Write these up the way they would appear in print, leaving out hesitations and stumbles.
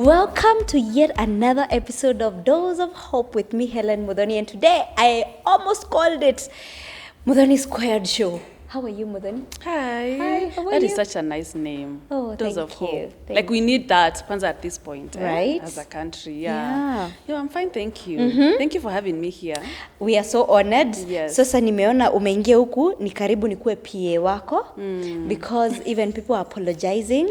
Welcome to yet another episode of Doors of Hope with me, Helen Muthoni, and today I almost called it Muthoni Squared Show. How are you, Muthoni? Hi. Hi, how are That you? is such a nice name. Oh, Doors thank of you. Hope. Thank Like we need that kwanza at this point, Right? As a country, Yeah. Yeah, I'm fine, thank you. Thank you for having me here. We are so honored. Yes. Sasa nimeona umeingia huku ni karibu nikuwe PA wako because even people are apologizing.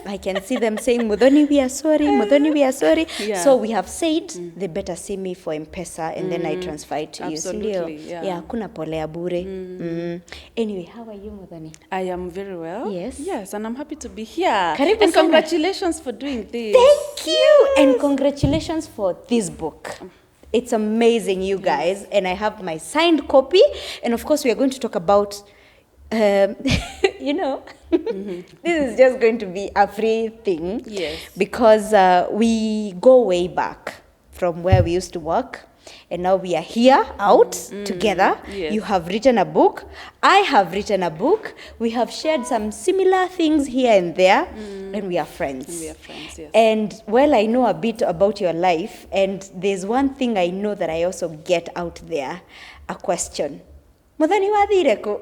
I can see them saying Muthoni we are sorry, Muthoni we are sorry. Yeah. So we have said they better see me for M-Pesa and then I transfer it to Absolutely, you. Sindio? yeah. Kuna polea bure. Anyway, how are you, Muthoni? I am very well. Yes. Yes, and I'm happy to be here. Karibu and sana. congratulations for doing this. Thank you and congratulations for this book. It's amazing, you guys, and I have my signed copy, and of course we are going to talk about you know, this is just going to be a free thing. Yes. Because we go way back from where we used to work, and now we are here out together. Yes. You have written a book. I have written a book. We have shared some similar things here and there, and we are friends. And we are friends, yes. And well, I know a bit about your life, and there's one thing I know that I also get out there, a question. Muthoni wathireko?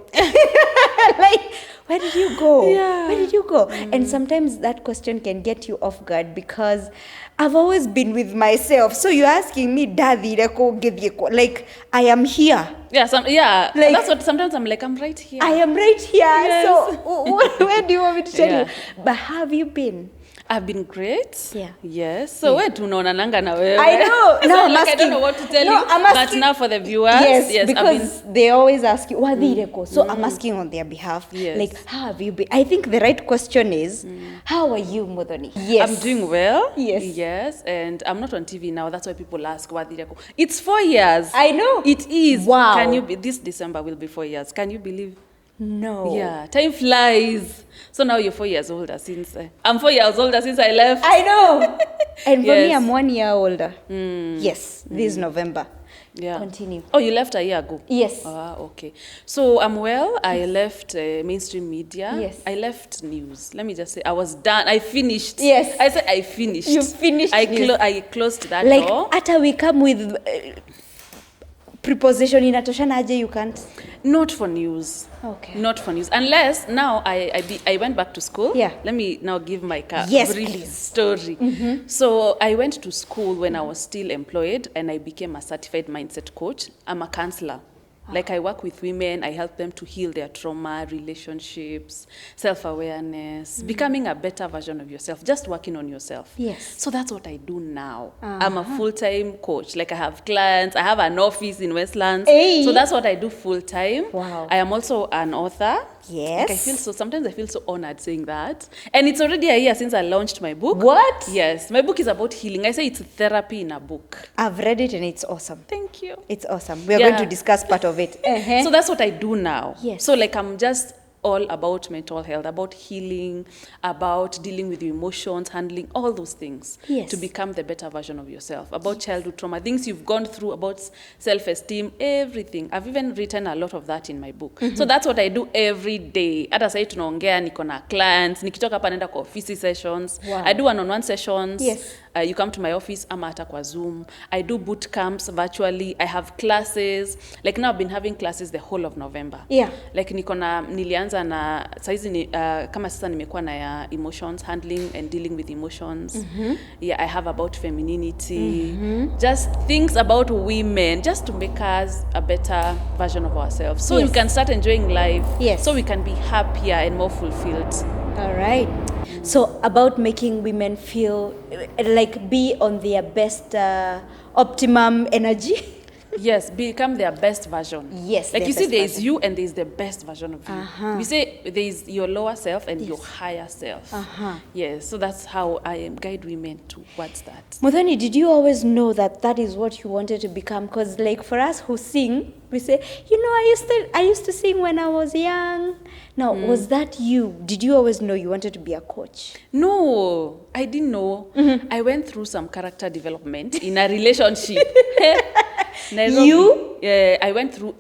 Like, where did you go? Yeah. Where did you go? And sometimes that question can get you off guard because I've always been with myself. So you're asking me, dathireko githieko? Like, I am here. Yeah, Like- that's what sometimes I'm like, I'm right here. I am right here. Yes. So where do you want me to tell Yeah. you? But have you been? I've been great. Yeah. Yes. So where tunaonananga na wewe? I know. So No, I'm like, I asking. don't know what to tell No, you. I'm But asking- now for the viewers, Yes, I've because been. they always ask you, wathireko? So I'm asking on their behalf. Yes. Like, how have you been? I think the right question is, how are you, Muthoni? Yes. I'm doing well. Yes. Yes, and I'm not on TV now. That's why people ask Wadireko. It's 4 years. I know. It is. Wow. Can you be? This December will be 4 years. Can you believe? No. Yeah, time flies. So now you're 4 years older since I'm 4 years older since I left. I know. And for me, Yes. I'm 1 year older. Yes, this November. Yeah. Continue. Oh, you left a year ago. Yes. Ah, okay. So I'm well. I left mainstream media. Yes. I left news. Let me just say, I was done. I finished. Yes. I said I finished. You finished I news. I closed that Like, door. after we come with preposition inatoshana aje, you can't. Not for news. Okay. Not for news. Unless now I went back to school. Yeah. Let me now give my Yes, brief please. story. So I went to school when I was still employed and I became a certified mindset coach. I'm a counselor. Like I work with women, I help them to heal their trauma, relationships, self-awareness, becoming a better version of yourself, just working on yourself. Yes. So that's what I do now. I'm a full-time coach. Like I have clients, I have an office in Westlands. Hey. So that's what I do full-time. Wow. I am also an author. Yes. Like sometimes I feel so honored saying that. And it's already a year since I launched my book. What? Yes. My book is about healing. I say it's therapy in a book. I've read it and it's awesome. Thank you. It's awesome. We're Yeah. going to discuss part of it. So that's what I do now. Yes. So like I'm just all about mental health, about healing, about dealing with your emotions, handling all those things Yes. to become the better version of yourself, about childhood trauma, things you've gone through, about self-esteem, everything. I've even written a lot of that in my book. So that's what I do every day. Hata sasa tunaongea niko na clients, nikitoka hapa naenda kwa office sessions. Wow. I do one-on-one sessions. Yes. You come to my office ama hata kwa Zoom. I do boot camps virtually. I have classes. Like now I've been having classes the whole of November. Yeah. Like nilianza na saizi kama sasa nimekuwa na ya emotions, handling and dealing with emotions. Yeah, I have about femininity. Just things about women, just to make us a better version of ourselves. So Yes. we can start enjoying life. Yes. So we can be happier and more fulfilled. All right. So about making women feel like be on their best optimum energy. Yes, become their best version. Yes, Like their you see, best there is version. you and there is the best version of you. We say there is your lower self and your higher self. Yes, so that's how I guide women towards that. Muthoni, did you always know that that is what you wanted to become? Because like for us who sing, we say, you know, I used to sing when I was young. Now, was that you? Did you always know you wanted to be a coach? No, I didn't know. I went through some character development in a relationship. Nairobi. You? Yeah, I went through.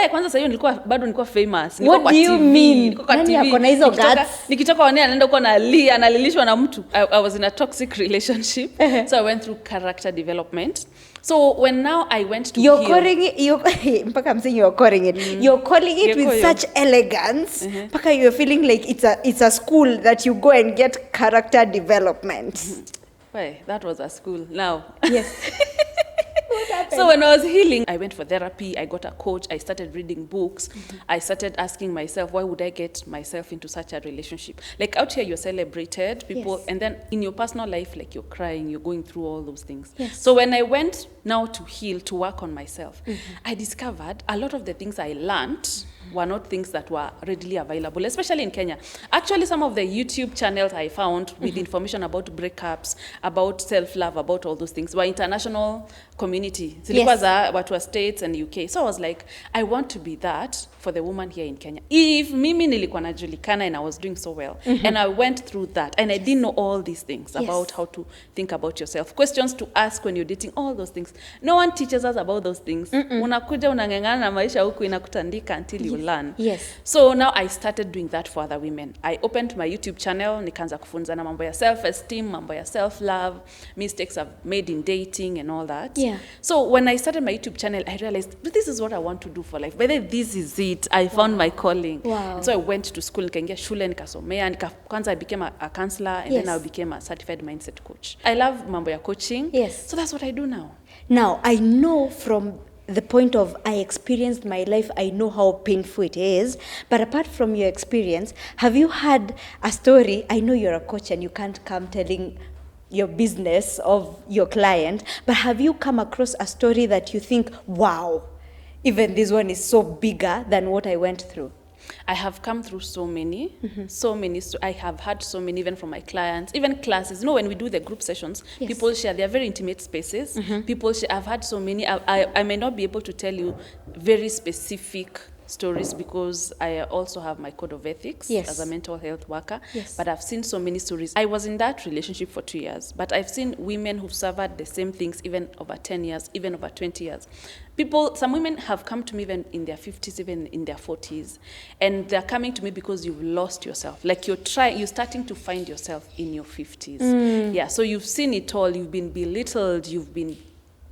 Kwanza sasa hiyo bado nilikuwa famous. What do you mean? Nani ako na hizo guts? Nikitoka anaenda huko analilishwa na mtu. I was in a toxic relationship. So I went through character development. So when now I went to you're calling it, mpaka I'm saying you're calling it. You're calling it with such elegance. Mpaka you're feeling like it's a school that you go and get character development. Why? That was a school. Now. Yes. So when I was healing, I went for therapy, I got a coach, I started reading books, I started asking myself, why would I get myself into such a relationship? Like out here, you're celebrated, people, and then in your personal life, like you're crying, you're going through all those things. Yes. So when I went now to heal, to work on myself, I discovered a lot of the things I learned were not things that were readily available, especially in Kenya. Actually, some of the YouTube channels I found with information about breakups, about self-love, about all those things were international community. Zilikuwa za watu wa States and UK. So I was like, I want to be that for the woman here in Kenya. If mimi nilikuwa najulikana and I was doing so well, and I went through that, and I didn't know all these things about how to think about yourself, questions to ask when you're dating, all those things. No one teaches us about those things. Unakuja unangangana na maisha huku inakutandika until you learn. Yes. So now I started doing that for other women. I opened my YouTube channel, nikaanza kufunzana mambo ya self-esteem, mambo ya self-love, mistakes I've made in dating and all that. Yeah. So when I started my YouTube channel, I realized this is what I want to do for life. Whether this is it, I found my calling. Wow. And so I went to school, nikaingia shule, nikasomea, kwanza I became a counselor, and then I became a certified mindset coach. I love mambo ya coaching. Yes. So that's what I do now. Now, I know from the point of I experienced my life, I know how painful it is. But apart from your experience, have you had a story? I know you're a coach and you can't come telling your business of your client, but have you come across a story that you think, wow, even this one is so bigger than what I went through? I have come through so many. I have had so many, even from my clients, even classes. You know, when we do the group sessions, people share. They are very intimate spaces. People share. I've had so many. I may not be able to tell you very specific stories because I also have my code of ethics as a mental health worker. But I've seen so many stories. I was in that relationship for 2 years, but I've seen women who've suffered the same things even over 10 years, even over 20 years. Some women have come to me even in their 50s, even in their 40s, and they're coming to me because you've lost yourself. Like you're starting to find yourself in your 50s. Yeah, so you've seen it all. You've been belittled. You've been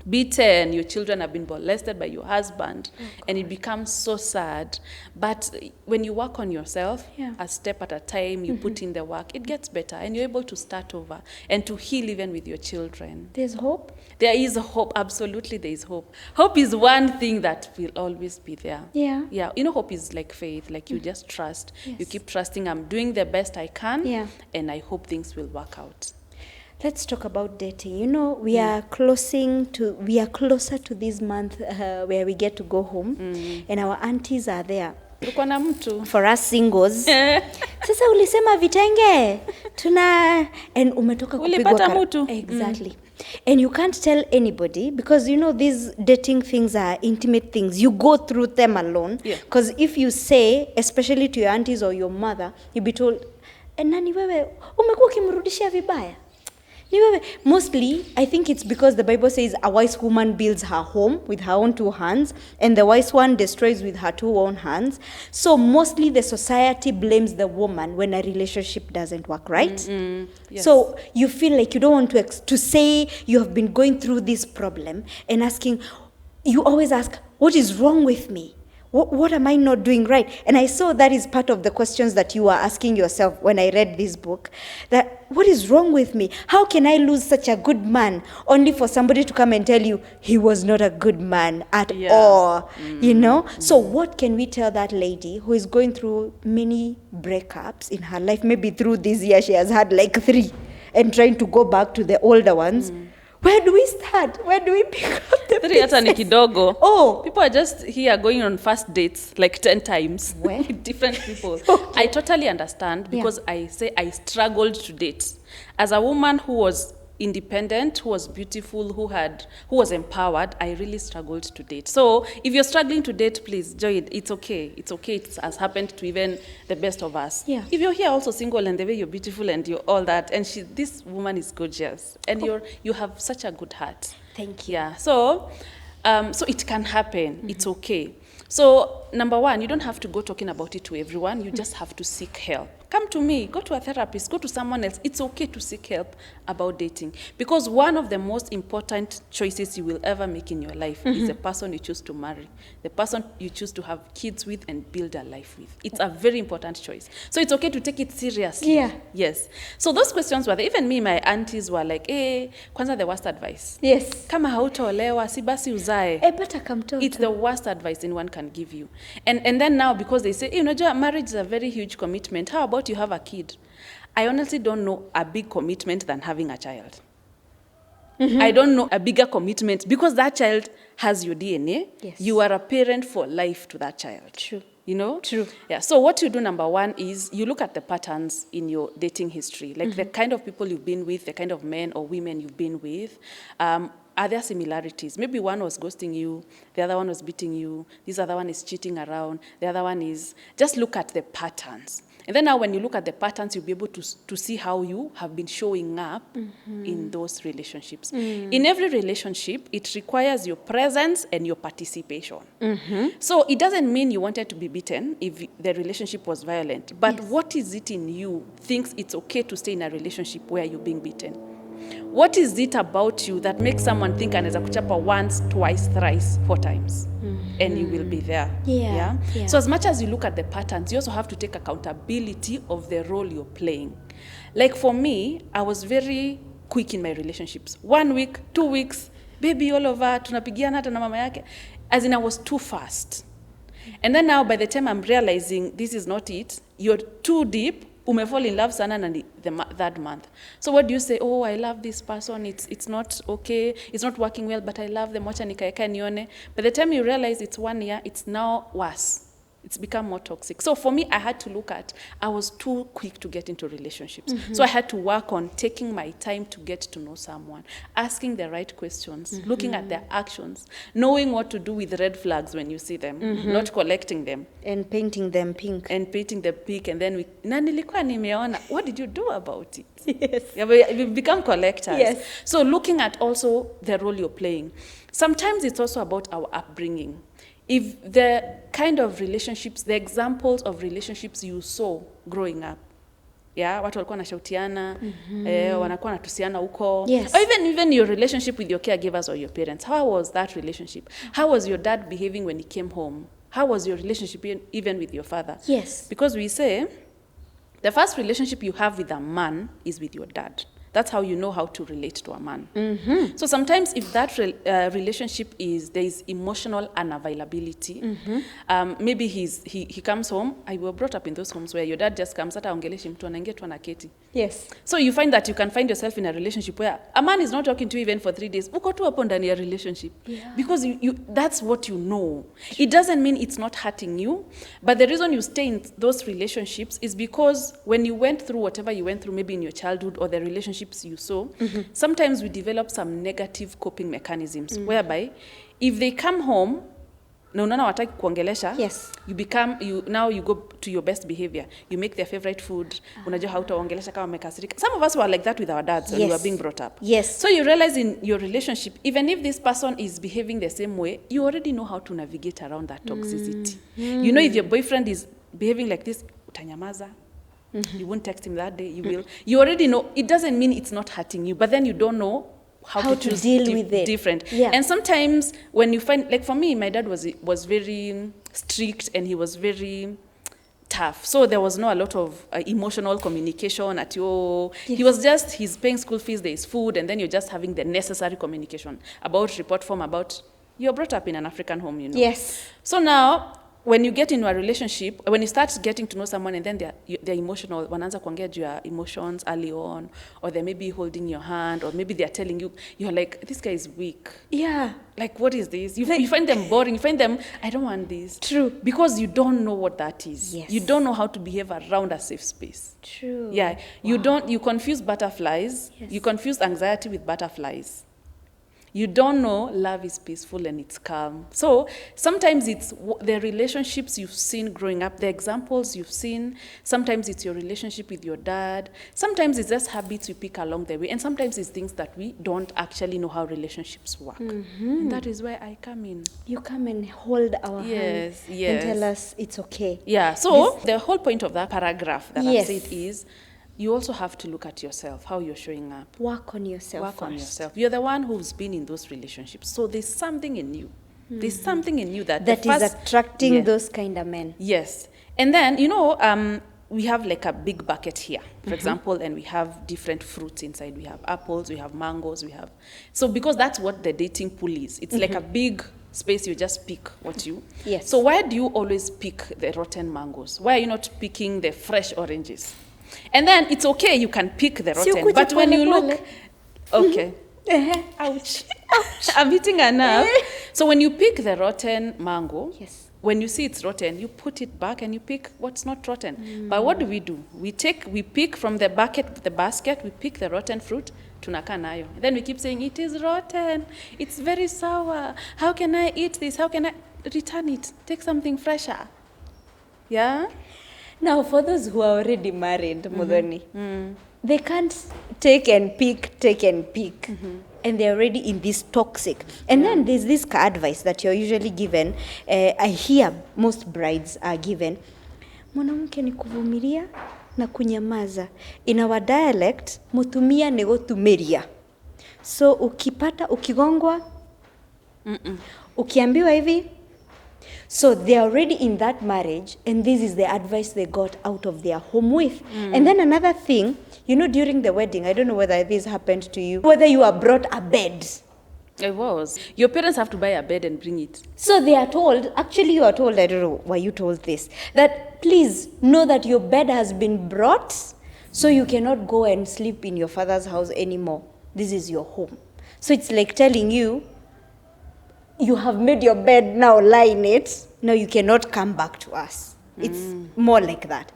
beaten, your children have been molested by your husband, and it becomes so sad. But when you work on yourself, a step at a time, you put in the work, it gets better, and you're able to start over and to heal even with your children. There's hope? There is hope, absolutely there is hope. Hope is one thing that will always be there. Yeah. Yeah, you know, hope is like faith, like you just trust. You keep trusting, I'm doing the best I can, and I hope things will work out. Let's talk about dating. You know, we are closer to this month where we get to go home, and our aunties are there. Uko na mtu. For us singles. Sasa ulisema vitenge. And umetoka kupigwa mtu. Exactly. And you can't tell anybody because, you know, these dating things are intimate things. You go through them alone. Because if you say, especially to your aunties or your mother, you'll be told, nani wewe, umekuwa ukimrudishia vibaya? Mostly, I think it's because the Bible says a wise woman builds her home with her own 2 hands, and the wise one destroys with her 2 own hands. So mostly the society blames the woman when a relationship doesn't work, right? So you feel like you don't want to say you have been going through this problem and asking, you always ask, what is wrong with me? What am I not doing right? And I saw that is part of the questions that you are asking yourself when I read this book. That what is wrong with me? How can I lose such a good man only for somebody to come and tell you he was not a good man at all? You know? So what can we tell that lady who is going through many breakups in her life? Maybe through this year she has had like 3 and trying to go back to the older ones. Where do we start? Where do we pick up the pieces? Hata ni kidogo. Oh. People are just here going on first dates like 10 times. Where? With different people. I totally understand because I say I struggled to date. As a woman who was independent, who was beautiful, who was empowered, I really struggled to date. So if you're struggling to date, please join. It's okay. It's okay. It has happened to even the best of us. Yeah. If you're here also single and the way you're beautiful and you're all that, and this woman is gorgeous, and you have such a good heart. Thank you. Yeah. So So it can happen. It's okay. So number one, you don't have to go talking about it to everyone. You just have to seek help. Come to me, go to a therapist, go to someone else. It's okay to seek help about dating, because one of the most important choices you will ever make in your life is the person you choose to marry, the person you choose to have kids with and build a life with. It's a very important choice. So it's okay to take it seriously. Yeah. Yes. So those questions were there. Even me, my aunties were like, kwanza the worst advice. Yes. Kama hautaolewa, si basi uzae. Pata kamtoto. It's the worst advice anyone can give you. And then now, because they say, marriage is a very huge commitment. How about you have a kid? I honestly don't know a big commitment than having a child. I don't know a bigger commitment, because that child has your DNA. Yes. You are a parent for life to that child. True. True. Yeah. So what you do, number one, is you look at the patterns in your dating history, like the kind of people you've been with, the kind of men or women you've been with. Are there similarities? Maybe one was ghosting you, the other one was beating you, this other one is cheating around, the other one is... Just look at the patterns. And then now when you look at the patterns, you'll be able to see how you have been showing up in those relationships. In every relationship, it requires your presence and your participation. So it doesn't mean you wanted to be beaten if the relationship was violent. But what is it in you thinks it's okay to stay in a relationship where you're being beaten? What is it about you that makes someone think anaweza kuchapa once, twice, thrice, 4 times? And you will be there. Yeah. So as much as you look at the patterns, you also have to take accountability of the role you're playing. Like for me, I was very quick in my relationships. 1 week, 2 weeks, baby all over, tunapigiana hata na mama yake. As in, I was too fast. And then now, by the time I'm realizing this is not it, you're too deep, fall in love sana na that month. So what do you say? Oh, I love this person. It's not okay. It's not working well, but I love them. Wacha nikaeka nione. By the time you realize it's 1 year, it's now worse. It's become more toxic. So for me, I had to look at, I was too quick to get into relationships. So I had to work on taking my time to get to know someone, asking the right questions, looking at their actions, knowing what to do with red flags when you see them, not collecting them. And painting them pink. And painting the pink, and then na nilikuwa nimeona, what did you do about it? Yes. Yeah, we become collectors. Yes. So looking at also the role you're playing. Sometimes it's also about our upbringing. If the kind of relationships, the examples of relationships you saw growing up, watu walikuwa nashautiana, wanakuwa natusiana huko. Yes. Or even your relationship with your caregivers or your parents. How was that relationship? How was your dad behaving when he came home? How was your relationship even with your father? Yes. Because we say, the first relationship you have with a man is with your dad. That's how you know how to relate to a man. So sometimes if that relationship there is emotional unavailability, maybe he comes home. I was brought up in those homes where your dad just comes, hata aongeleshi mtu anaingia tu anaketi. Yes. So you find that you can find yourself in a relationship where a man is not talking to you even for 3 days. Uko tu hapo ndani ya relationship. Because that's what you know. It doesn't mean it's not hurting you, but the reason you stay in those relationships is because when you went through whatever you went through, maybe in your childhood or the relationships you saw, sometimes we develop some negative coping mechanisms whereby if they come home na unaona wataki kuongelesha, now you go to your best behavior. You make their favorite food. Unajua hautaongelesha kama wamekasirika. Some of us were like that with our dads when we were being brought up. Yes. So you realize in your relationship, even if this person is behaving the same way, you already know how to navigate around that toxicity. You know, if your boyfriend is behaving like this, utanyamaza. You won't text him that day. You will. You already know. It doesn't mean it's not hurting you, but then you don't know how to deal with it. Different. Yeah. And sometimes when you find, like for me, my dad was very strict and he was very tough. So there was not a lot of emotional communication at your. He was just, he's paying school fees, there is food, and then you're just having the necessary communication about report form, about, you're brought up in an African home, you know. Yes. So now, when you get into a relationship, when you start getting to know someone and then they're emotional, wanaanza kuongea juu ya emotions early on, or they may be holding your hand, or maybe they're telling you, you're like, this guy is weak. Yeah. Like, what is this? You find them boring. You find them, I don't want this. True. Because you don't know what that is. Yes. You don't know how to behave around a safe space. True. Yeah. You confuse butterflies. Yes. You confuse anxiety with butterflies. You don't know love is peaceful and it's calm. So sometimes it's the relationships you've seen growing up, the examples you've seen. Sometimes it's your relationship with your dad. Sometimes it's just habits we pick along the way. And sometimes it's things that we don't actually know how relationships work. And that is where I come in. You come and hold our hand and tell us it's okay. Yeah, so the whole point of that paragraph that Yes. I've said is, you also have to look at yourself, how you're showing up. Work on yourself Work first. on yourself. You're the one who's been in those relationships. So there's something in you. There's something in you that is attracting those kind of men. Yes. And then, we have like a big bucket here, for example, and we have different fruits inside. We have apples, we have mangoes, so because that's what the dating pool is. It's like a big space, you just pick what you... Yes. So why do you always pick the rotten mangoes? Why are you not picking the fresh oranges? And then it's okay, you can pick the rotten, but when you look... Okay. Ouch. I'm hitting a nerve. So when you pick the rotten mango, Yes. when you see it's rotten, you put it back and you pick what's not rotten. But what do? We pick from the basket, we pick the rotten fruit, tunakaa nayo. Then we keep saying, it is rotten, it's very sour. How can I eat this? How can I return it? Take something fresher. Yeah? Now, for those who are already married, Muthoni, they can't take and pick. And they're already in this toxic. And then there's this advice that you're usually given. I hear most brides are given. Mwanamke ni kuvumilia na kunyamaza. In our dialect, mutumia ni gutumiria. So ukigongwa, ukiambiwa hivi. So they're already in that marriage, and this is the advice they got out of their home with. And then another thing, during the wedding, I don't know whether this happened to you, whether you are brought a bed. It was. Your parents have to buy a bed and bring it. So they are told, actually you are told, I don't know why you told this, that please know that your bed has been brought, so you cannot go and sleep in your father's house anymore. This is your home. So it's like telling you, you have made your bed, now lie in it. Now you cannot come back to us. It's more like that.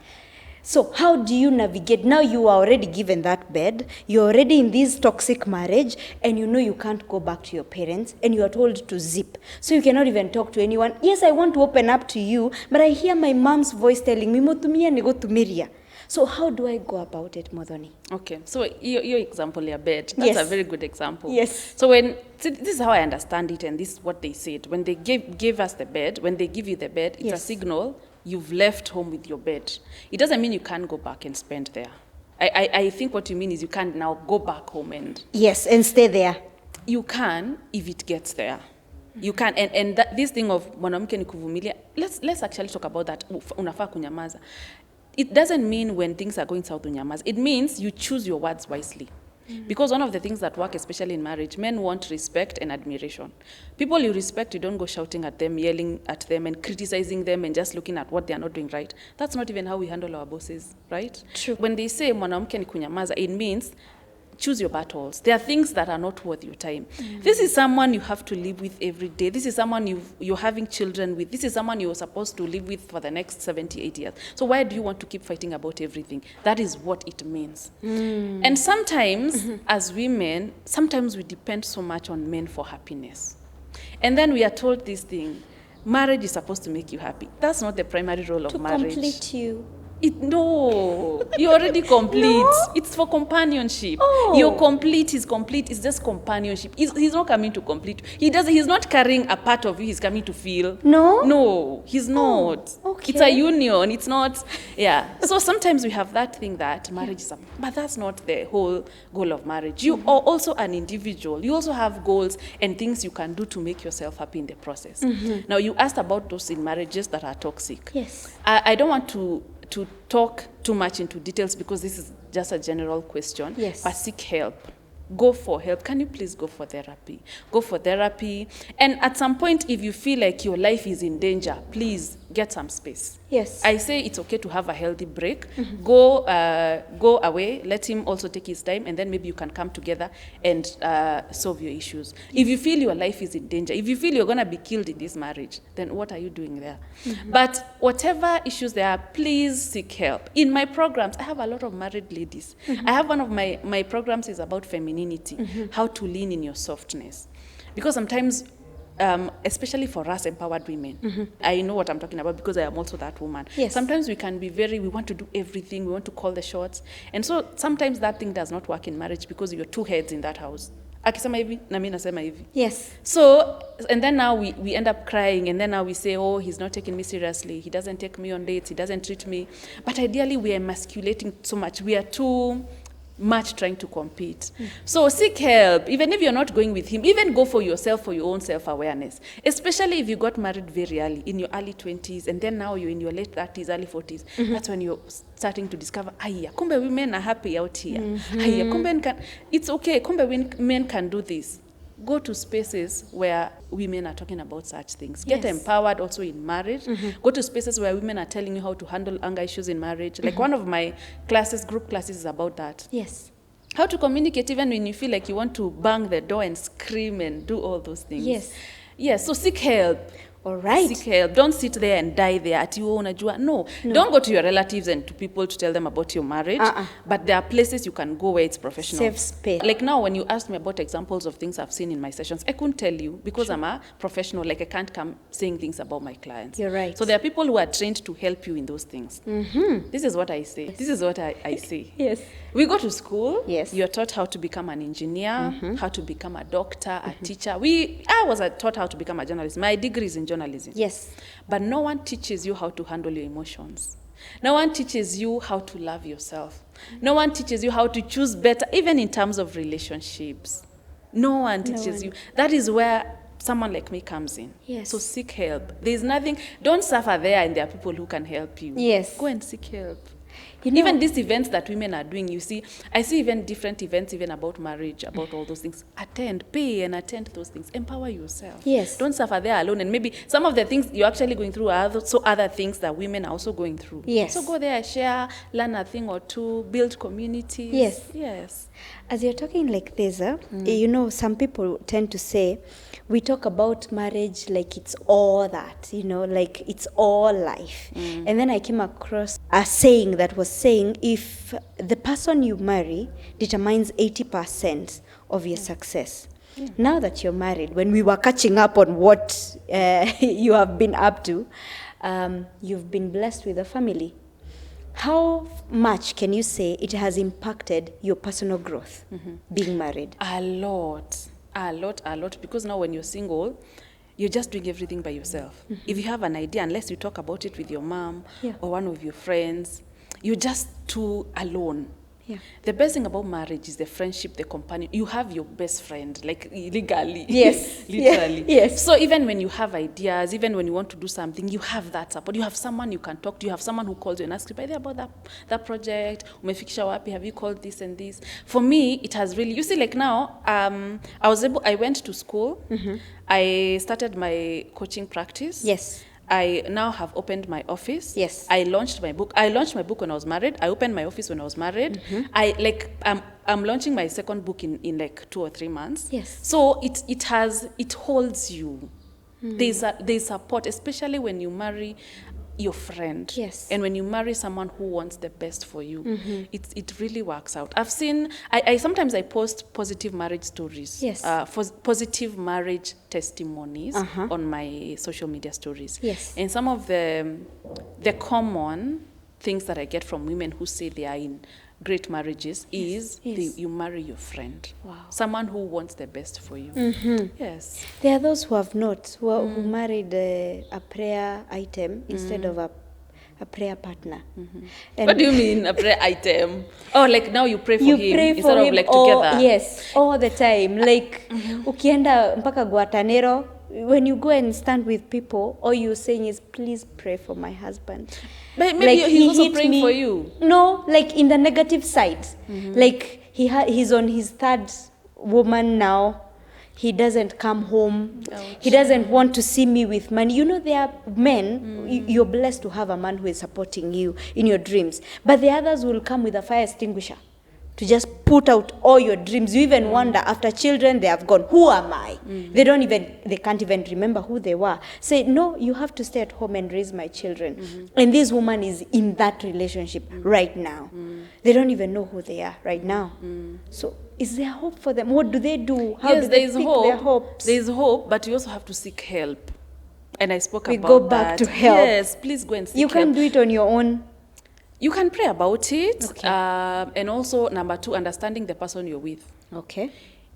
So how do you navigate? Now you are already given that bed. You're already in this toxic marriage, and you can't go back to your parents, and you are told to zip. So you cannot even talk to anyone. Yes, I want to open up to you, but I hear my mom's voice telling me, "Motumia ni go tumiria." So how do I go about it, Muthoni? Okay, so your example, your bed, that's a very good example. Yes. So this is how I understand it, and this is what they said. When they gave us the bed, when they give you the bed, it's a signal you've left home with your bed. It doesn't mean you can't go back and spend there. I think what you mean is you can't now go back home and... Yes, and stay there. You can if it gets there. You can, and this thing of mwanamke ni kuvumilia, let's actually talk about that. Unafaa kunyamaza. It doesn't mean when things are going south unyamaza. It means you choose your words wisely. Because one of the things that work, especially in marriage, men want respect and admiration. People you respect, you don't go shouting at them, yelling at them, and criticizing them, and just looking at what they are not doing right. That's not even how we handle our bosses, right? True. When they say mwanamke ni kunyamaza, it means choose your battles. There are things that are not worth your time. This is someone you have to live with every day. This is someone you're having children with. This is someone you're supposed to live with for the next 78 years. So why do you want to keep fighting about everything? That is what it means. And sometimes, as women, sometimes we depend so much on men for happiness. And then we are told this thing, marriage is supposed to make you happy. That's not the primary role of marriage. To complete you. No, you're already complete. No? It's for companionship. Oh. You're complete, he's complete. It's just companionship. He's not coming to complete. He's not carrying a part of you he's coming to feel. No? No, he's not. Okay. It's a union. It's not, So sometimes we have that thing that marriage is, but that's not the whole goal of marriage. You are also an individual. You also have goals and things you can do to make yourself happy in the process. Now, you asked about those in marriages that are toxic. Yes. I don't want to talk too much into details because this is just a general question. Yes. But seek help. Go for help. Can you please go for therapy? Go for therapy. And at some point, if you feel like your life is in danger, please get some space. Yes. I say it's okay to have a healthy break. Go away. Let him also take his time, and then maybe you can come together and solve your issues. If you feel your life is in danger, if you feel you're going to be killed in this marriage, then what are you doing there? But whatever issues there are, please seek help. In my programs, I have a lot of married ladies. I have one of my programs is about femininity, how to lean in your softness. Because sometimes, especially for us empowered women, I know what I'm talking about because I am also that woman. Yes. Sometimes we can be we want to do everything, we want to call the shots. And so sometimes that thing does not work in marriage because you're two heads in that house. Akisema hivi, na mimi nasema hivi. Yes. So, and then now we end up crying, and then now we say, oh, he's not taking me seriously, he doesn't take me on dates, he doesn't treat me. But ideally, we are emasculating so much. We are too much trying to compete. So seek help. Even if you're not going with him, even go for yourself, for your own self-awareness. Especially if you got married very early, in your early 20s, and then now you're in your late 30s, early 40s. That's when you're starting to discover, aya, kumbe women are happy out here. Aya, kumbe it's okay, kumbe men can do this. Go to spaces where women are talking about such things. Get empowered also in marriage. Go to spaces where women are telling you how to handle anger issues in marriage. Like one of my classes, group classes, is about that. Yes. How to communicate even when you feel like you want to bang the door and scream and do all those things. Yes. Yes, so seek help. All right. Seek help. Don't sit there and die there. Ati wewe unajua. No. Don't go to your relatives and to people to tell them about your marriage. But there are places you can go where it's professional. Safe space. Like now, when you asked me about examples of things I've seen in my sessions, I couldn't tell you because I'm a professional. Like I can't come saying things about my clients. You're right. So there are people who are trained to help you in those things. This is what I say. This is what I say. Yes. We go to school. Yes. You're taught how to become an engineer, how to become a doctor, a teacher. I was taught how to become a journalist. My degree is in journalism. Yes. But no one teaches you how to handle your emotions. No one teaches you how to love yourself. No one teaches you how to choose better, even in terms of relationships. No one teaches you. That is where someone like me comes in. Yes. So seek help. There's nothing, don't suffer there and there are people who can help you. Yes. Go and seek help. You know, Even these events that women are doing, you see, I see even different events, even about marriage, about all those things. Pay and attend those things. Empower yourself. Yes. Don't suffer there alone. And maybe some of the things you're actually going through are other things that women are also going through. Yes. So go there, share, learn a thing or two, build communities. Yes. Yes. As you're talking like this, you know, some people tend to say, we talk about marriage like it's all that, you know, like it's all life. And then I came across a saying that was saying, if the person you marry determines 80% of your success, now that you're married, when we were catching up on what you have been up to, you've been blessed with a family. How much can you say it has impacted your personal growth, being married? A lot, because now when you're single, you're just doing everything by yourself. If you have an idea, unless you talk about it with your mom or one of your friends, you're just too alone. Yeah. The best thing about marriage is the friendship, the companion. You have your best friend, like legally. Yes. Literally. Yes. So even when you have ideas, even when you want to do something, you have that support. You have someone you can talk to. You have someone who calls you and asks you, by the way, about that project, umefikisha wapi, have you called this and this? For me, it has really, you see, like now, I went to school. I started my coaching practice. Yes. I now have opened my office. Yes. I launched my book. I launched my book when I was married. I opened my office when I was married. I'm launching my second book in like 2 or 3 months. Yes. So it holds you. There's support, especially when you marry your friend. Yes. And when you marry someone who wants the best for you, it really works out. I've seen, I sometimes I post positive marriage stories. Yes. Positive marriage testimonies on my social media stories. Yes. And some of the common things that I get from women who say they are in great marriages is you marry your friend. Wow. Someone who wants the best for you. Yes. There are those who have not, who married a prayer item instead of a prayer partner. And What do you mean, a prayer item? Oh, like now you pray for you him pray instead for of him like all, together. yes, all the time. Like, ukienda mpaka Guatanero, when you go and stand with people, all you're saying is, please pray for my husband. But maybe Like, he's he also hit praying me. for you. No, like in the negative side. Like he's on his third woman now. He doesn't come home. Ouch. He doesn't want to see me with money. You know, there are men, you're blessed to have a man who is supporting you in your dreams. But the others will come with a fire extinguisher to just put out all your dreams. You even wonder, after children, they have gone, who am I? They can't even remember who they were. Say, no, you have to stay at home and raise my children. And this woman is in that relationship right now. They don't even know who they are right now. So is there hope for them? What do they do? How Yes, do there they is pick hope. their hopes? There is hope, but you also have to seek help. And I spoke We about go back that. to help. Yes, please go and seek You help. can't do it on your own. You can pray about it. Okay. And also, number 2, understanding the person you're with. Okay.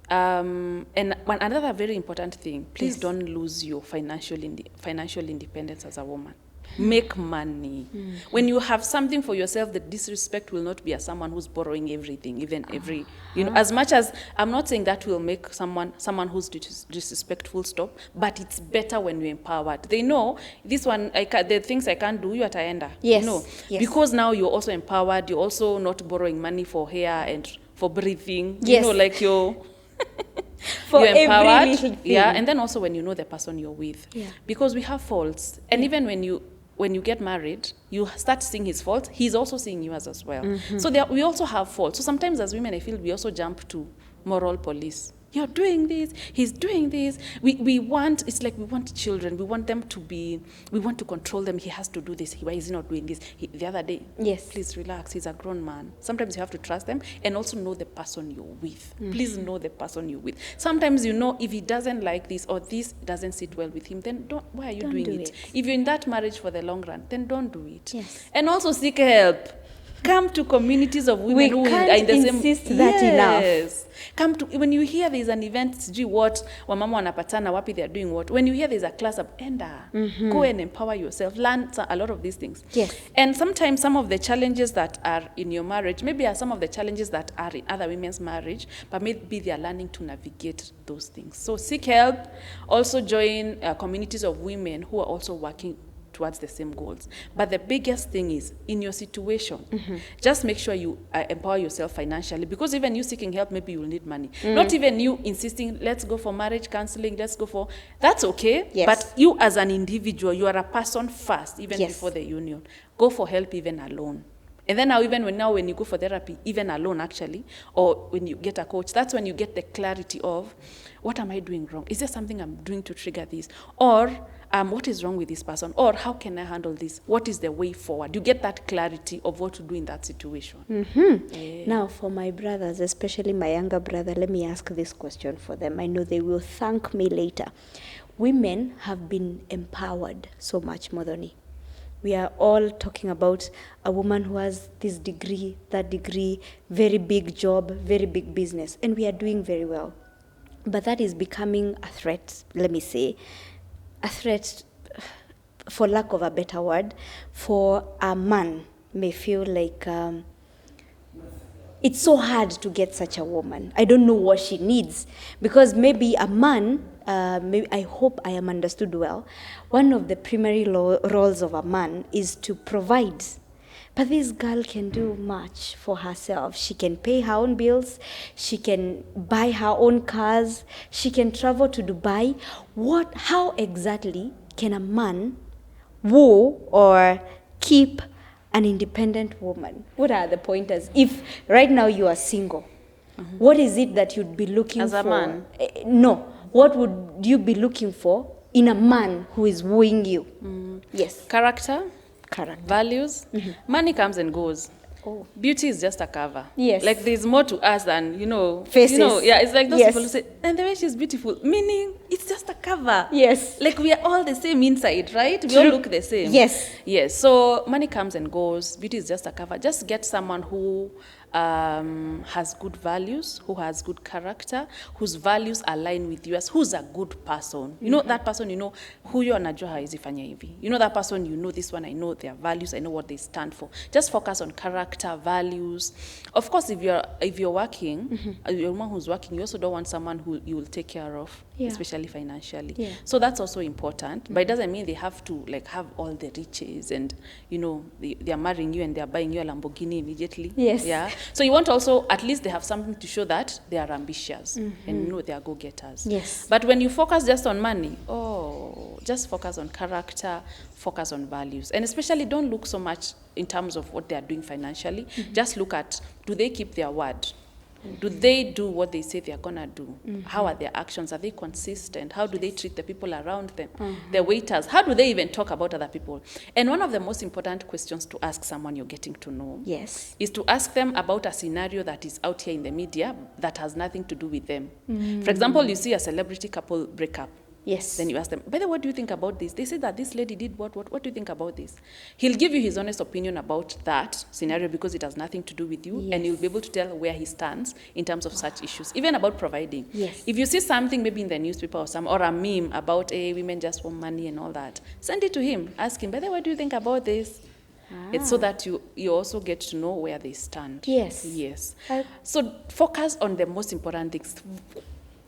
And another very important thing, please Yes. don't lose your financial independence as a woman. Make money. When you have something for yourself, the disrespect will not be as someone who's borrowing everything, even every, as much as I'm not saying that will make someone who's disrespectful stop, but it's better when you're empowered. They know this one, the things I can't do, you ataenda. Yes, yes. Because now you're also empowered, you're also not borrowing money for hair and for breathing. Yes. Like you're For you're empowered. every little thing. Yeah, and then also when you know the person you're with. Yeah. Because we have faults. And even when you get married, you start seeing his faults, he's also seeing you as well. So we also have faults. So sometimes as women, I feel we also jump to moral police. You're doing this, he's doing this. We want children. We want them to be, we want to control them. He has to do this. Why is he not doing this? The other day, Yes. please relax. He's a grown man. Sometimes you have to trust them and also know the person you're with. Please know the person you're with. Sometimes if he doesn't like this or this doesn't sit well with him, then why are you Don't doing do it? it. If you're in that marriage for the long run, then don't do it. Yes. And also seek help. Come to communities of women We who can't are in the same. insist that enough. Yes. Come to, when you hear there's an event, sijui what, wamama wanapatana wapi, they're doing what. When you hear there's a class up, enda. Go and empower yourself. Learn a lot of these things. Yes. And sometimes some of the challenges that are in your marriage, maybe are some of the challenges that are in other women's marriage, but maybe they are learning to navigate those things. So seek help. Also join communities of women who are also working towards the same goals. But the biggest thing is, in your situation, just make sure you empower yourself financially, because even you seeking help, maybe you will need money. Not even you insisting, let's go for marriage counseling, that's okay. Yes. But you as an individual, you are a person first, even Yes. before the union. Go for help even alone. And then when you go for therapy, even alone actually, or when you get a coach, that's when you get the clarity of, what am I doing wrong? Is there something I'm doing to trigger this? Or what is wrong with this person? Or how can I handle this? What is the way forward? You get that clarity of what to do in that situation. Yeah. Now, for my brothers, especially my younger brother, let me ask this question for them. I know they will thank me later. Women have been empowered so much, Muthoni. We are all talking about a woman who has this degree, that degree, very big job, very big business, and we are doing very well. But that is becoming a threat, let me say, a threat, for lack of a better word, for a man may feel like it's so hard to get such a woman. I don't know what she needs, because maybe a man, I hope I am understood well, one of the primary roles of a man is to provide. But this girl can do much for herself. She can pay her own bills. She can buy her own cars. She can travel to Dubai. How exactly can a man woo or keep an independent woman? What are the pointers? If right now you are single, what is it that you'd be looking for? As a man? No. What would you be looking for in a man who is wooing you? Yes. Character, values. Money comes and goes. Oh. Beauty is just a cover. Yes. Like there's more to us than, Faces. Yeah, it's like those Yes. people who say, and the way she's beautiful, meaning it's just a cover. Yes. Like we are all the same inside, right? We all look the same. Yes. Yes. So money comes and goes. Beauty is just a cover. Just get someone who has good values, who has good character, whose values align with yours, who's a good person. You know that person, huyo anajua hawezi fanya hivi. You know that person, this one, I know their values, I know what they stand for. Just focus on character, values. Of course, if you're working, you're a woman who's working, you also don't want someone who you will take care of, especially financially. Yeah. So that's also important. But it doesn't mean they have to have all the riches and, they are marrying you and they are buying you a Lamborghini immediately. Yes. Yeah. So you want also, at least they have something to show that they are ambitious and they are go-getters. Yes. But when you focus just on money, just focus on character, focus on values. And especially don't look so much in terms of what they are doing financially. Just look at, do they keep their word? Do they do what they say they're going to do? How are their actions? Are they consistent? How do they treat the people around them? The waiters, how do they even talk about other people? And one of the most important questions to ask someone you're getting to know is to ask them about a scenario that is out here in the media that has nothing to do with them. For example, you see a celebrity couple break up. Yes. Then you ask them, by the way, what do you think about this? They say that this lady did what do you think about this? He'll give you his honest opinion about that scenario because it has nothing to do with you, and you'll be able to tell where he stands in terms of such issues, even about providing. Yes. If you see something maybe in the newspaper or a meme about women just want money and all that, send it to him. Ask him, by the way, what do you think about this? It's so that you also get to know where they stand. Yes. Yes. So focus on the most important things.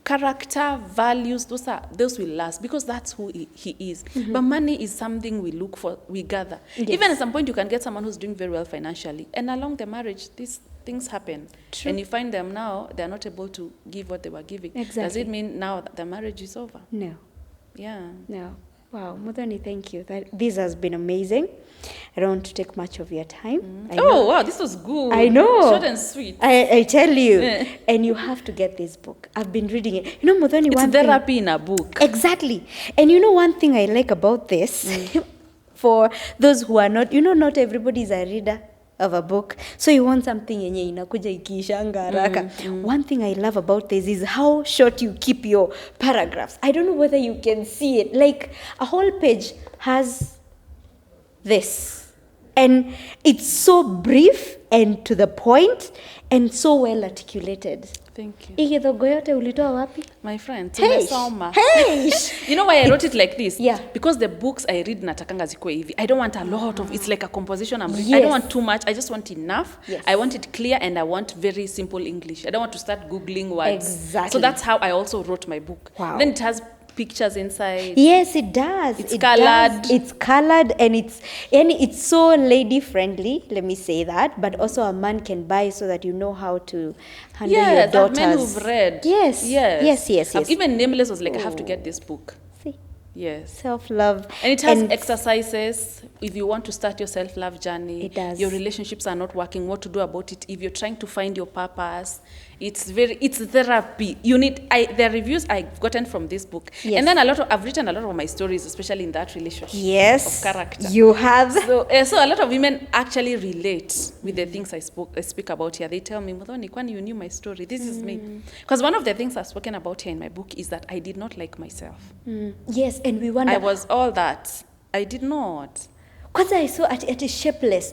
Character, values, those will last because that's who he is. But money is something we look for, we gather. Yes. Even at some point, you can get someone who's doing very well financially, and along the marriage, these things happen. True. And you find them now, they're not able to give what they were giving. Exactly. Does it mean now that the marriage is over? No. Yeah. No. Wow, Muthoni, thank you. This has been amazing. I don't want to take much of your time. Oh, wow, this was good. I know. Short and sweet. I tell you. And you have to get this book. I've been reading it. You know, Muthoni, it's therapy in a book. Exactly. And you know one thing I like about this, for those who are not, not everybody is a reader of a book, so you want something yenye inakuja ikiishanga haraka. One thing I love about this is how short you keep your paragraphs. I don't know whether you can see it. Like a whole page has this, and it's so brief and to the point and so well articulated. Thank you. Igithogo yote ulitoa wapi? My friend, Hey. tumesoma. Hey. You know why I wrote it like this? Yeah. Because the books I read natakanga zikuwe hivi. I don't want a lot of, it's like a composition I'm reading. Yes. I don't want too much. I just want enough. Yes. I want it clear and I want very simple English. I don't want to start Googling words. Exactly. So that's how I also wrote my book. Wow. Then it has pictures inside. Yes, it does. It's colored. It's colored, and it's so lady friendly. Let me say that. But also a man can buy so that you know how to handle your Yes, daughters. men who've read. Yes. Yes. Yes. Even Nameless was like, I have to get this book. See, Yes. self-love. And it has exercises. If you want to start your self-love journey, It does. Your relationships are not working, what to do about it. If you're trying to find your purpose, it's therapy. The reviews I've gotten from this book. Yes. And then I've written a lot of my stories, especially in that relationship Yes. of character. You have. So a lot of women actually relate with the things I speak about here. They tell me, Muthoni, when you knew my story, this is me. Because one of the things I've spoken about here in my book is that I did not like myself. Yes, and we wonder. I was all that. I did not. Because I saw it is shapeless.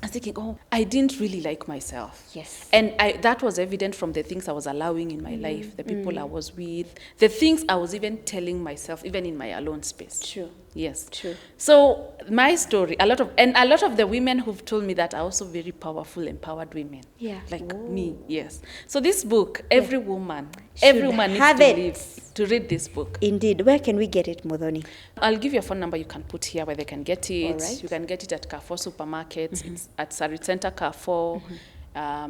I was thinking, I didn't really like myself. Yes. And that was evident from the things I was allowing in my life, the people I was with, the things I was even telling myself, even in my alone space. True. Yes. True. So my story, a lot of the women who've told me that are also very powerful, empowered women. Yeah. Like Ooh. me, yes. So this book, every woman Should needs have to read this book. Indeed. Where can we get it, Muthoni? I'll give you a phone number you can put here where they can get it. All right. You can get it at Carrefour supermarkets. It's at Sarit Center Carrefour.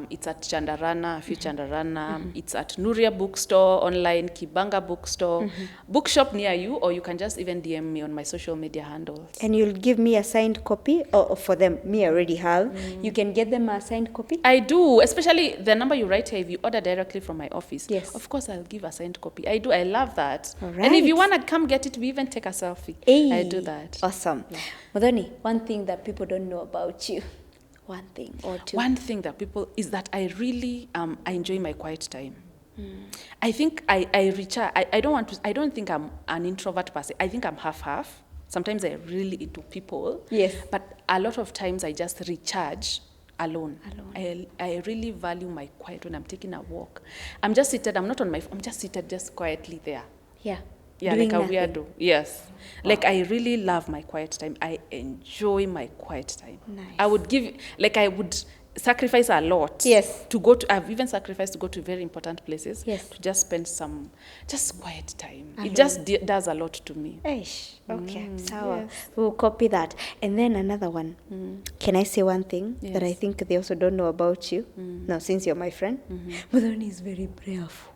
It's at Chandarana, a few Chandarana. It's at Nuria Bookstore, online, Kibanga Bookstore, bookshop near you, or you can just even DM me on my social media handles. And you'll give me a signed copy, or for them, me already have. You can get them a signed copy? I do, especially the number you write here, if you order directly from my office. Yes. Of course, I'll give a signed copy. I do, I love that. All And if you right. want to come get it, we even take a selfie. Hey. I do that. Awesome. Muthoni, one thing that people don't know about you. One thing or two. One thing that people is that I really I enjoy my quiet time. I think I recharge. I don't think I'm an introvert person. I think I'm half. Sometimes I really into people. Yes. But a lot of times I just recharge alone. I really value my quiet when I'm taking a walk. I'm just seated. I'm not on my phone. I'm just seated, just quietly there. Yeah. Yeah, Doing like a nothing. weirdo. Yes. Wow. Like I really love my quiet time. I enjoy my quiet time. Nice. I would sacrifice a lot. Yes. I've even sacrificed to go to very important places. Yes. To just spend some quiet time. Alone. It just does a lot to me. Eish. Okay. Sawa. Yes. We'll copy that. And then another one. Can I say one thing that I Yes. think they also don't know about you? Now, since you're my friend, Muthoni is very prayerful.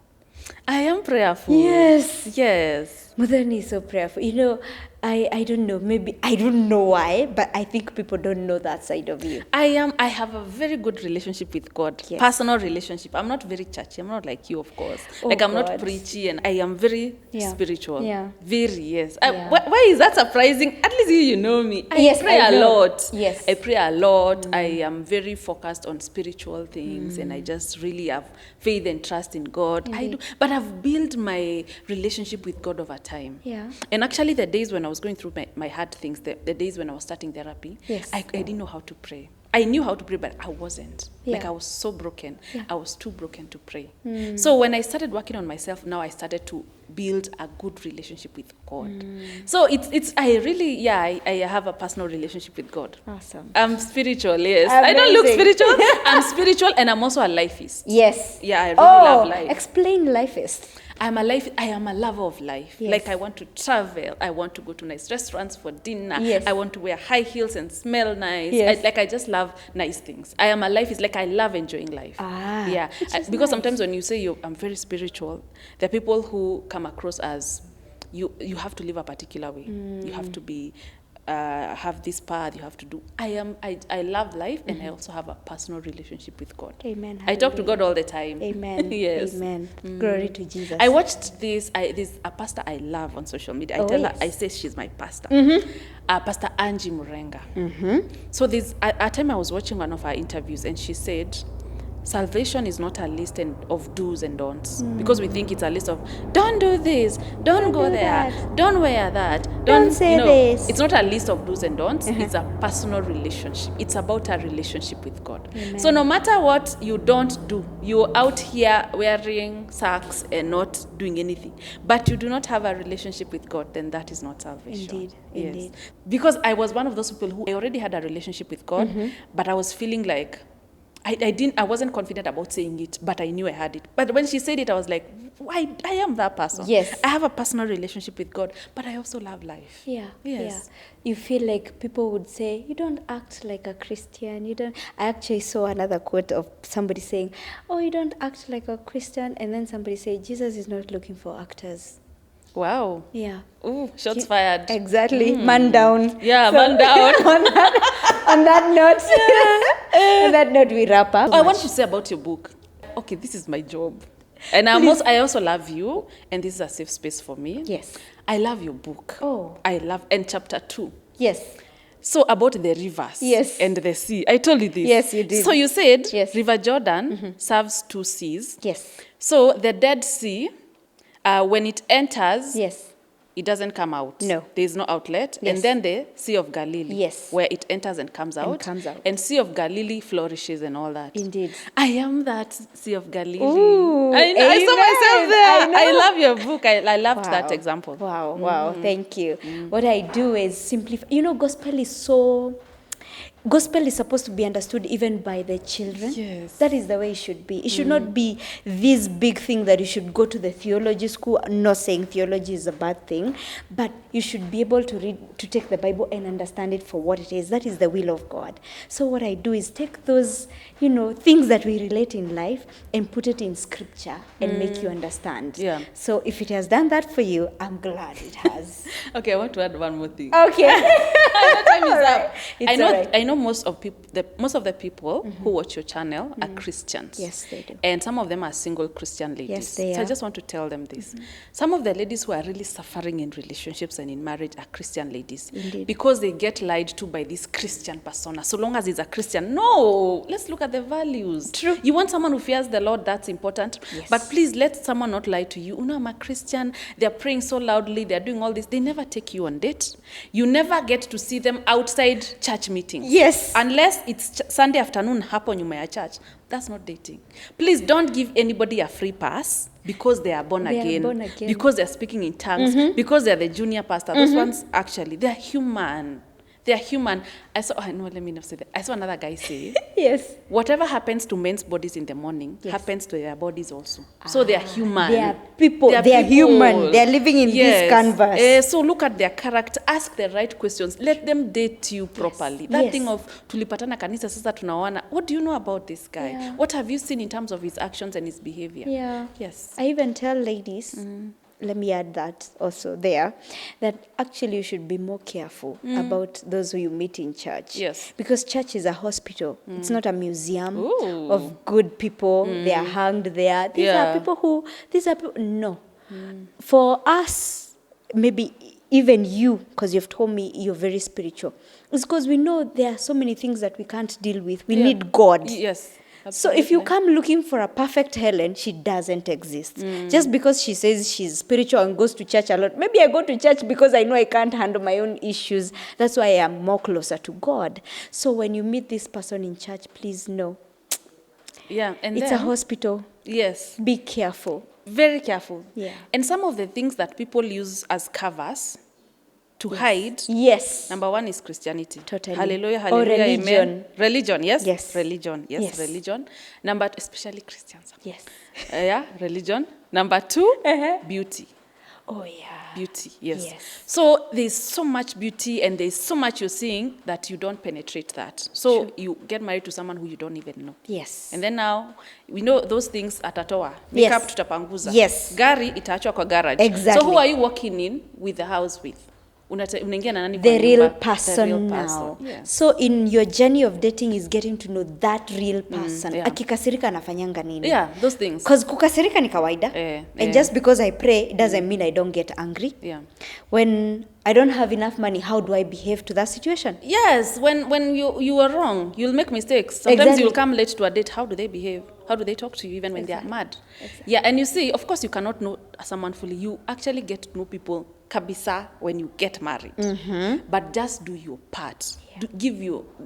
I am prayerful. Yes. Yes. Muthoni is so prayerful. You know, I don't know, maybe, I don't know why, but I think people don't know that side of you. I have a very good relationship with God. Yes. Personal relationship. I'm not very churchy. I'm not like you, of course. Oh, like I'm God. not preachy, and I am very Yeah. spiritual. Yeah. Very, yes. Yeah. Why is that surprising? At least you know me. I Yes, pray I a know. lot. Yes. I pray a lot. I am very focused on spiritual things, and I just really have faith and trust in God. I do, but I've built my relationship with God over time. Yeah. And actually, the days when I was going through my hard things, the days when I was starting therapy, Yes. I didn't know how to pray. I knew how to pray, but I wasn't. Yeah. Like I was so broken. Yeah. I was too broken to pray. So when I started working on myself, now I started to build a good relationship with God. So I really, yeah, I have a personal relationship with God. Awesome. I'm spiritual, yes. I don't look Amazing. spiritual. I'm spiritual, and I'm also a lifeist. Yes. Yeah, I really love life. Explain lifeist. I am a lover of life. Yes. Like I want to travel. I want to go to nice restaurants for dinner. Yes. I want to wear high heels and smell nice. Yes. I just love nice things. I am a life. It's like I love enjoying life. Yeah. Which is Because nice. sometimes when you say I'm very spiritual, there are people who come across as you have to live a particular way. You have to be have this path. You have to do. I love life, and I also have a personal relationship with God. Amen. I talk to Hallelujah. God all the time. Amen. Yes. Amen. Glory to Jesus. I watched this a pastor I love on social media. I Oh, tell yes. her, I say she's my pastor. Pastor Angie Murenga. So there's a time I was watching one of her interviews, and she said, salvation is not a list of do's and don'ts, because we think it's a list of don't do this, don't go do there, that. don't wear that, Don't say this. It's not a list of do's and don'ts. It's a personal relationship. It's about a relationship with God. Amen. So no matter what you don't do, you're out here wearing socks and not doing anything, but you do not have a relationship with God, then that is not salvation. Indeed, Yes. indeed. Because I was one of those people who I already had a relationship with God, but I was feeling like I wasn't confident about saying it, but I knew I had it. But when she said it, I was like, why? I am that person. Yes. I have a personal relationship with God, but I also love life. Yeah. Yes. Yeah. You feel like people would say, you don't act like a Christian. You don't. I actually saw another quote of somebody saying, oh, you don't act like a Christian. And then somebody said, Jesus is not looking for actors. Wow. Yeah. Ooh, shots fired. Exactly. Man down. Yeah, man down. On that note, we wrap up. I want to say about your book. Okay, this is my job. And I also love you, and this is a safe space for me. Yes. I love your book. Oh. And chapter 2. Yes. So about the rivers Yes. and the sea. I told you this. Yes, you did. So you said Yes. River Jordan serves 2 seas. Yes. So the Dead Sea, when it enters, Yes. it doesn't come out. No. There is no outlet. Yes. And then the Sea of Galilee, Yes. where it enters and comes out. And Sea of Galilee flourishes and all that. Indeed. I am that Sea of Galilee. Ooh, I know. I saw amen. myself there. I know. I love your book. I loved that example. Wow, wow, thank you. What I do is simplify. You know, gospel is supposed to be understood even by the children. Yes. That is the way it should be. It should not be this big thing that you should go to the theology school. I'm not saying theology is a bad thing, but you should be able to take the Bible and understand it for what it is. That is the will of God. So what I do is take those, things that we relate in life and put it in scripture and make you understand. Yeah. So if it has done that for you, I'm glad it has. Okay, I want to add one more thing. Okay. Time is All right. up. It's I know. all right. I know most of the people who watch your channel are Christians. Yes, they do. And some of them are single Christian ladies. Yes, they So are. I just want to tell them this. Some of the ladies who are really suffering in relationships and in marriage are Christian ladies. Indeed. Because they get lied to by this Christian persona. So long as he's a Christian. No, let's look at the values. True. You want someone who fears the Lord, that's important. Yes. But please let someone not lie to you. I'm a Christian. They're praying so loudly. They're doing all this. They never take you on date. You never get to see them outside church meetings. Yes. Unless it's Sunday afternoon hapo nyuma ya church. That's not dating. Please don't give anybody a free pass because they are born again. Because they're speaking in tongues, because they're the junior pastor. Those ones, actually, they're human. They are human. Let me not say that. I saw another guy say, Yes. whatever happens to men's bodies in the morning happens to their bodies also. So they are human. They are people. They are human. They are living in this canvas. So look at their character. Ask the right questions. Let them date you properly. That thing of tulipatana kanisa sasa tunaona. What do you know about this guy? Yeah. What have you seen in terms of his actions and his behavior? Yeah. Yes. I even tell ladies, let me add that also there, that actually you should be more careful about those who you meet in church. Yes. Because church is a hospital. It's not a museum Ooh. of good people. They are hanged there. These are people, no. For us, maybe even you, because you've told me you're very spiritual, it's because we know there are so many things that we can't deal with. We need God. Yes. So if you come looking for a perfect Helen, she doesn't exist. Just because she says she's spiritual and goes to church a lot. Maybe I go to church because I know I can't handle my own issues. That's why I am more closer to God. So when you meet this person in church, please know. Yeah, and it's a hospital. Yes. Be careful. Very careful. Yeah. And some of the things that people use as covers to hide. Yes. Number one is Christianity. Totally. Hallelujah, Or hallelujah, religion. amen. Religion, yes. Yes. Religion, yes, Yes. religion. Number two, especially Christians. Yes. Yeah, religion. Number two, beauty. Oh, yeah. Beauty, yes. Yes. So there's so much beauty and there's so much you're seeing that you don't penetrate that. So you get married to someone who you don't even know. Yes. And then now, we know those things atatoa. Yes. Makeup tutapanguza. Yes. Gari itaachwa kwa garage. Exactly. So who are you walking in with the house with? Unaingia na nani kwa The real nyumba? person The real now. person. Yes. So in your journey of dating is getting to know that real person. yeah. Akikasirika anafanyanga nini? Yeah, those things. Because kukasirika ni kawaida. And just because I pray, it doesn't mean I don't get angry. Yeah. When I don't have enough money, how do I behave to that situation? Yes, when you are wrong, you'll make mistakes. Sometimes Exactly. you'll come late to a date. How do they behave? How do they talk to you even when they are mad? Exactly. Yeah, and you see, of course, you cannot know someone fully. You actually get to know people kabisa when you get married. But just do your part. Yeah.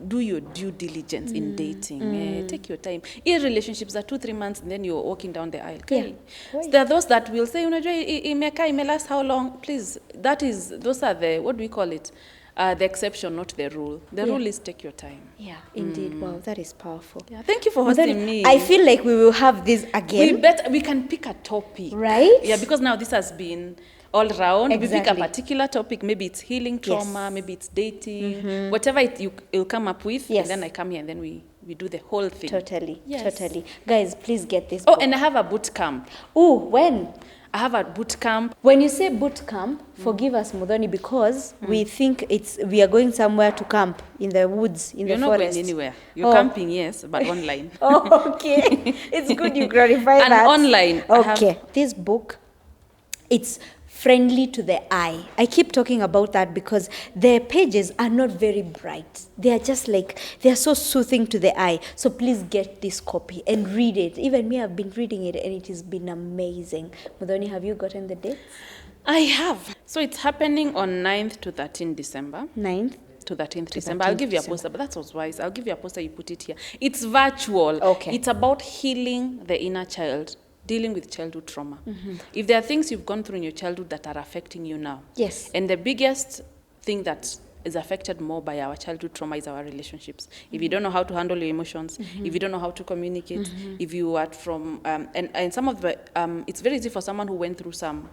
Do your due diligence in dating. Take your time. In relationships are 2-3 months, and then you're walking down the aisle. Okay. Yeah. So there are those that will say, it may last how long? Please, those are the, what do we call it? The exception, not the rule. The rule is take your time. Yeah, indeed. Wow, that is powerful. Yeah, thank you for hosting me. I feel like we will have this again. We can pick a topic. Right? Yeah, because now this has been all round. Exactly. We pick a particular topic. Maybe it's healing trauma. Maybe it's dating. Whatever you'll come up with. Yes. And then I come here and then we do the whole thing. Totally. Yes. Totally. Guys, please get this. Oh, and I have a boot camp. Oh, when? I have a boot camp. When you say boot camp, forgive us, Muthoni, because we think we are going somewhere to camp in the woods, in You're the not forest. going anywhere. You're camping, yes, but online. Oh, okay. It's good you clarify And that. online. Okay. This book, it's friendly to the eye. I keep talking about that because the pages are not very bright. They are just like, they are so soothing to the eye. So please get this copy and read it. Even me, I've been reading it and it has been amazing. Muthoni, have you gotten the dates? I have. So it's happening on 9th to 13th December. 9th? To 13th December. I'll give you a poster, but that's what's wise. I'll give you a poster, you put it here. It's virtual. Okay. It's about healing the inner child, dealing with childhood trauma. If there are things you've gone through in your childhood that are affecting you now. Yes. And the biggest thing that is affected more by our childhood trauma is our relationships. If you don't know how to handle your emotions, if you don't know how to communicate, if you are from, and some of the, it's very easy for someone who went through some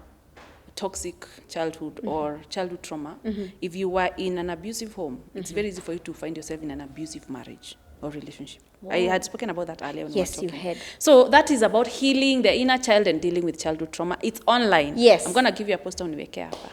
toxic childhood or childhood trauma. If you were in an abusive home, it's very easy for you to find yourself in an abusive marriage or relationship. Wow. I had spoken about that earlier when yes, we were talking. you had. So that is about healing the inner child and dealing with childhood trauma. It's online. Yes. I'm going to give you a poster uniweke hapa.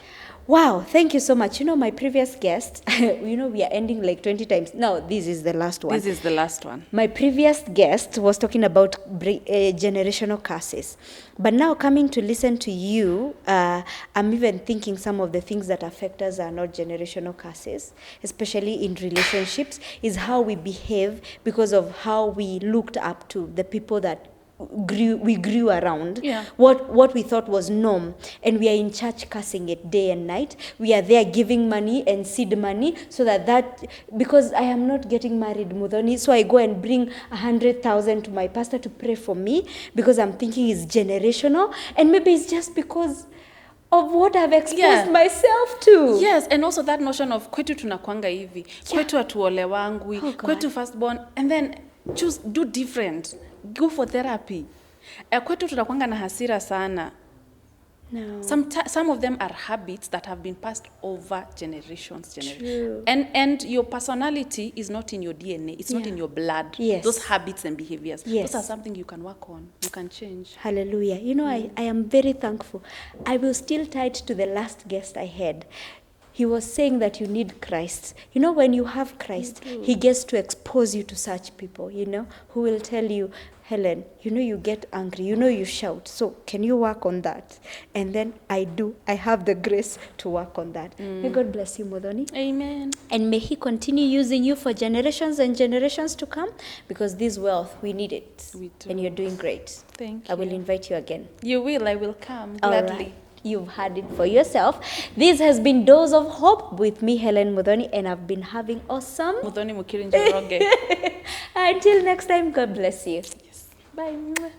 Wow, thank you so much. You know, my previous guest, we are ending like 20 times. No, this is the last one. This is the last one. My previous guest was talking about generational curses. But now coming to listen to you, I'm even thinking some of the things that affect us are not generational curses, especially in relationships, is how we behave because of how we looked up to the people that we grew around. Yeah. What we thought was norm, and we are in church cussing it day and night. We are there giving money and seed money so that because I am not getting married, Muthoni, so I go and bring 100,000 to my pastor to pray for me because I'm thinking it's generational, and maybe it's just because of what I've exposed myself to. Yes, and also that notion of kwetu tunakwanga hivi, kwetu atuolewangwi, kwetu firstborn, and then do different. Go for therapy. Kwetu tunakwanga na hasira sana. No. Some of them are habits that have been passed over generations. True. And your personality is not in your DNA. It's not Yeah. in your blood. Yes. Those habits and behaviors. Yes. Those are something you can work on. You can change. Hallelujah. You know, I am very thankful. I will still tie it to the last guest I had. He was saying that you need Christ. You know, when you have Christ, he gets to expose you to such people, you know, who will tell you, Helen, you know, you get angry, you know, you shout. So can you work on that? And then I do. I have the grace to work on that. May God bless you, Muthoni. Amen. And may he continue using you for generations and generations to come, because this wealth, we need it. We do. And you're doing great. Thank I will you. invite you again. You will. I will come All gladly. right. You've had it for yourself. This has been Dose of Hope with me, Helen Muthoni, and I've been having awesome. MUTHONI MUKIRI. Until next time, God bless you. Yes. Bye.